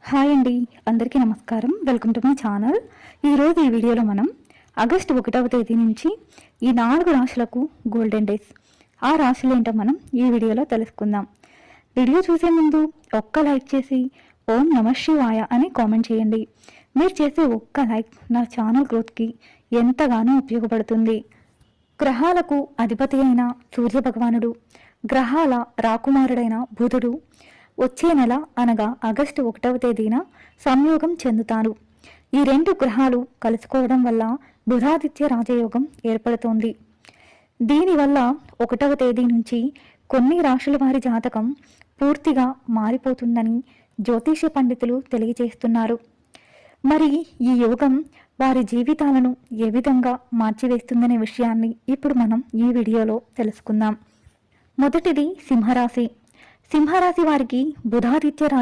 Hi అండి, అందరికీ నమస్కారం. Welcome to my channel. ఈరోజు ఈ వీడియోలో మనం ఆగస్టు 1వ తేదీ నుంచి ఈ 4 రాశులకు గోల్డెన్ డేస్, ఆ రాశులు ఏంటో మనం ఈ వీడియోలో తెలుసుకుందాం. వీడియో చూసే ముందు ఒక్క లైక్ చేసి ఓం నమః శివాయ అని కామెంట్ చేయండి. మీరు చేసే ఒక్క లైక్ నా ఛానల్ గ్రోత్కి ఎంతగానో ఉపయోగపడుతుంది. గ్రహాలకు అధిపతి అయిన సూర్య భగవానుడు, గ్రహాల రాకుమారుడైన బుధుడు వచ్చే నెల అనగా ఆగస్టు 1వ తేదీన సంయోగం చెందుతారు. ఈ 2 గ్రహాలు కలుసుకోవడం వల్ల బుధాదిత్య రాజయోగం ఏర్పడుతోంది. దీనివల్ల 1వ తేదీ నుంచి కొన్ని రాశుల వారి జాతకం పూర్తిగా మారిపోతుందని జ్యోతిష పండితులు తెలియజేస్తున్నారు. మరి ఈ యోగం వారి జీవితాలను ఏ విధంగా మార్చివేస్తుందనే విషయాన్ని ఇప్పుడు మనం ఈ వీడియోలో తెలుసుకుందాం. మొదటిది సింహరాశి. సింహరాశి వారికి బుధాదిత్య రాజ